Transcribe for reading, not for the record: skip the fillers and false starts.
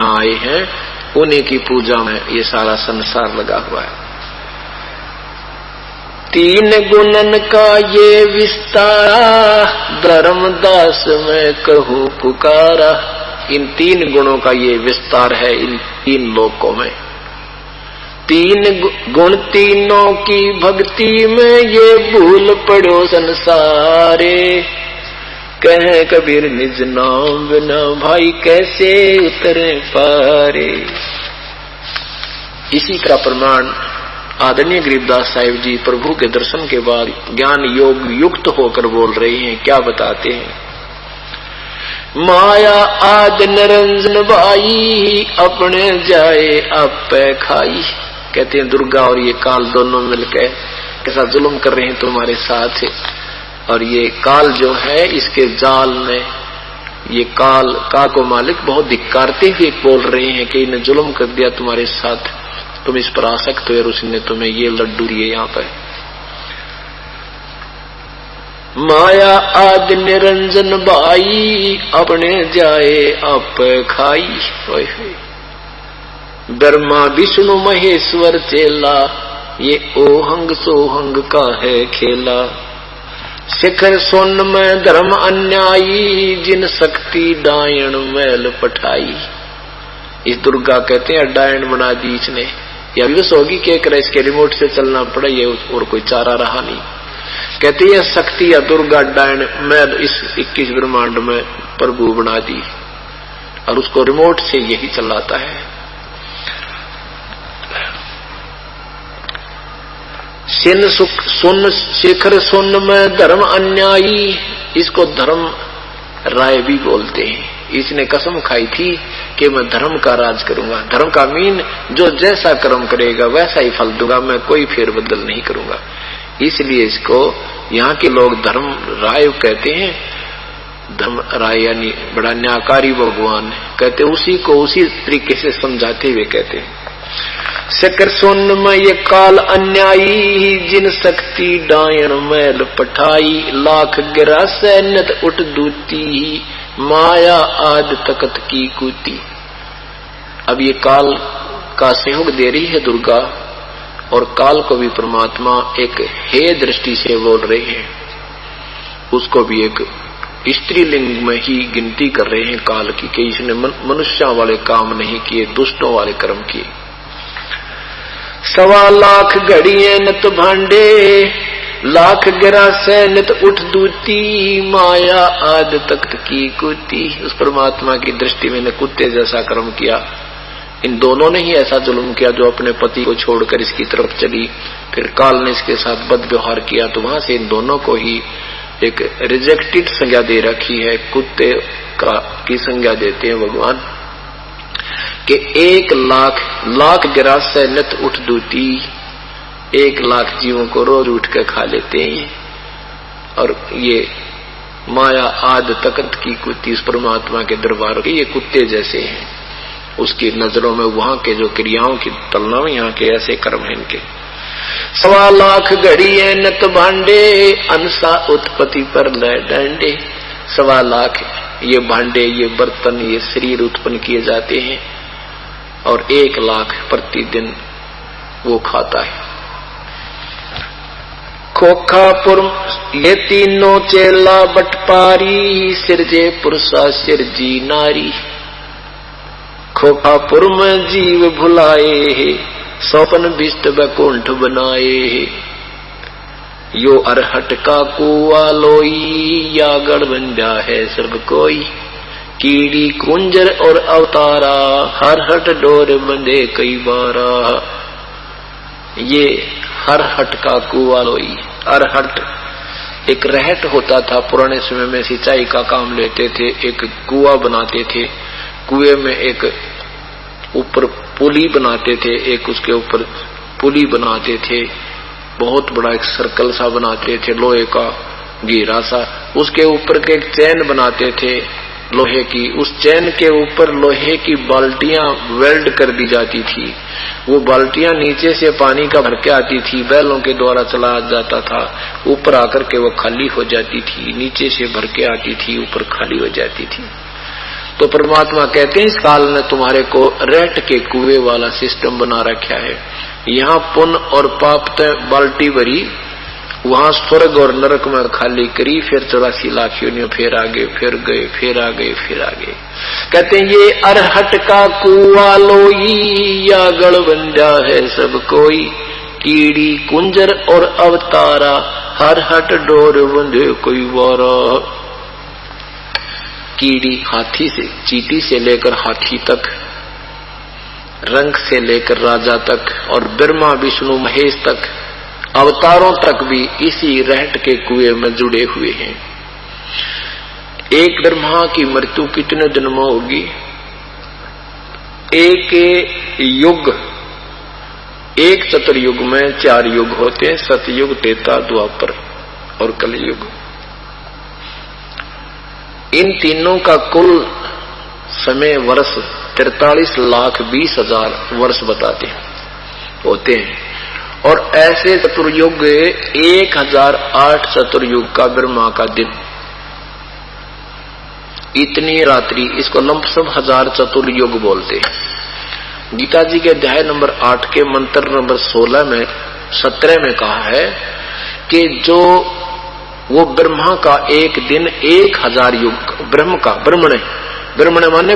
यहाँ आए हैं, उन्हीं की पूजा में ये सारा संसार लगा हुआ है। तीन गुणन का ये विस्तारा, धर्मदास मैं कहूँ पुकारा। इन तीन गुणों का ये विस्तार है इन तीन लोकों में। तीन गुण तीनों की भक्ति में ये भूल पड़ो संसारे। कहे कबीर निज नाम बिना भाई कैसे उतरे पारे। इसी का प्रमाण आदरणीय गरीबदास साहिब जी प्रभु के दर्शन के बाद ज्ञान योग युक्त होकर बोल रहे हैं। क्या बताते हैं? माया आद निरंजन भाई, अपने जाए आप खाई। कहते हैं दुर्गा और ये काल दोनों मिलकर कैसा जुल्म कर रहे हैं तुम्हारे साथ है। और ये काल जो है इसके जाल में, ये काल का को मालिक बहुत धिक्कारते हुए बोल रहे हैं कि इन्हें जुल्म कर दिया तुम्हारे साथ, तुम इस पर आसक्त हो और उसने तुम्हें ये लड्डू दिए। यहाँ पर माया आदि निरंजन भाई, अपने जाए आप खाई। ब्रह्मा विष्णु महेश्वर चेला, ये ओहंग सोहंग का है खेला। शिखर सोन में धर्म अन्यायी, जिन शक्ति डायन मैल पठाई। इस दुर्गा कहते हैं डायन बना दी इसने। यह विवश होगी कि इसके रिमोट से चलना पड़ा, ये और कोई चारा रहा नहीं। कहते हैं शक्ति या दुर्गा डायन मैल इस 21 ब्रह्मांड में प्रभु बना दी और उसको रिमोट से यही चलाता है। सुन शिखर सुन में धर्म अन्यायी, इसको धर्म राय भी बोलते हैं। इसने कसम खाई थी कि मैं धर्म का राज करूंगा। धर्म का मीन जो जैसा कर्म करेगा वैसा ही फल दूंगा, मैं कोई फेरबदल नहीं करूंगा। इसलिए इसको यहाँ के लोग धर्म राय कहते हैं। धर्म राय यानी बड़ा न्यायकारी भगवान कहते, उसी को उसी तरीके से समझाते हुए कहते हैं। शिखर सोन में ये काल अन्यायी, जिन शक्ति डायन मैल पठाई। लाख गिरा सैन्यत उठ दूती, माया आद तकत की कूती। अब ये काल का सहयोग दे रही है दुर्गा, और काल को भी परमात्मा एक हे दृष्टि से बोल रहे हैं। उसको भी एक स्त्रीलिंग में ही गिनती कर रहे हैं काल की, कि इसने मनुष्यों वाले काम नहीं किए, दुष्टों वाले कर्म किए। 1.25 लाख घड़िए नत भांडे, लाख गिरा से नित उठ दूती। माया आद तख्त की कूती। उस परमात्मा की दृष्टि में ने कुत्ते जैसा कर्म किया। इन दोनों ने ही ऐसा जुल्म किया, जो अपने पति को छोड़कर इसकी तरफ चली, फिर काल ने इसके साथ बद व्यवहार किया, तो वहां से इन दोनों को ही एक रिजेक्टेड संज्ञा दे रखी है। कुत्ते की संज्ञा देते हैं भगवान कि 1 लाख गिरा से नित उठ दूती। 1 लाख जीवों को रोज उठ कर खा लेते हैं। और ये माया आद तकत की कुत्ती, इस परमात्मा के दरबार के ये कुत्ते जैसे हैं। उसकी नजरों में वहां के जो क्रियाओं की तुलना में यहाँ के ऐसे कर्म हैं इनके। 1.25 लाख घड़िए नत भांडे, अंसा उत्पत्ति पर लय डंडे। 1.25 लाख ये भांडे, ये बर्तन, ये शरीर उत्पन्न किए जाते हैं, और 1 लाख प्रतिदिन वो खाता है। खोखापुर ये तीनों चेला बटपारी, सिरजे पुरुषा सिरजी नारी। खोखापुर में जीव भुलाए, सौपन बिष्ट बैकुंठ बनाए। यो अरहट का कुआ लोई, या गढ़ बंध्या है सर्व कोई। कीड़ी कुंजर और अवतारा, हरहट डोर बंधे कई बारा। ये हरहट का कुआ लोई। अरहट एक रहट होता था, पुराने समय में सिंचाई का काम लेते थे। एक कुआ बनाते थे, कुएं में एक ऊपर पुली बनाते थे, एक उसके ऊपर पुली बनाते थे। बहुत बड़ा एक सर्कल सा बनाते थे, लोहे का घेरा सा। उसके ऊपर के एक चैन बनाते थे लोहे की। उस चैन के ऊपर लोहे की बाल्टियां वेल्ड कर दी जाती थी। वो बाल्टियां नीचे से पानी का भर के आती थी, बैलों के द्वारा चलाया जाता था। ऊपर आकर के वो खाली हो जाती थी, नीचे से भर के आती थी, ऊपर खाली हो जाती थी। तो परमात्मा कहते हैं इस काल ने तुम्हारे को रेट के कुएं वाला सिस्टम बना रखा है। यहाँ पुण्य और पाप ते बाल्टी भरी, वहां स्वर्ग और नरक में खाली करी, फिर 84 लाख योनियों, फिर आगे, फिर गए, फिर आगे, फिर आगे। कहते हैं ये अरहट का कुआ लोई, या गढ़बंजा है सब कोई, कीड़ी कुंजर और अवतारा, हर हट डोर बंधे कोई वारा। कीड़ी हाथी से, चींटी से लेकर हाथी तक, रंग से लेकर राजा तक, और ब्रह्मा विष्णु महेश तक, अवतारों तक भी इसी रहट के कुएं में जुड़े हुए हैं। एक ब्रह्मा की मृत्यु कितने दिन में होगी? एक युग, एक चतुर्युग में 4 युग होते हैं, सतयुग, त्रेता, द्वापर और कलयुग। इन तीनों का कुल समय वर्ष 43,20,000 वर्ष बताते हैं, होते हैं। और ऐसे चतुर्युग 1008 चतुर्युग का ब्रह्मा का दिन, इतनी रात्रि, इसको लंपसम 1000 चतुर्युग बोलते हैं। गीता जी के अध्याय नंबर 8 के मंत्र नंबर 16 में 17 में कहा है कि जो वो ब्रह्मा का एक दिन 1000 युग, ब्रह्म का, ब्रह्मणे माने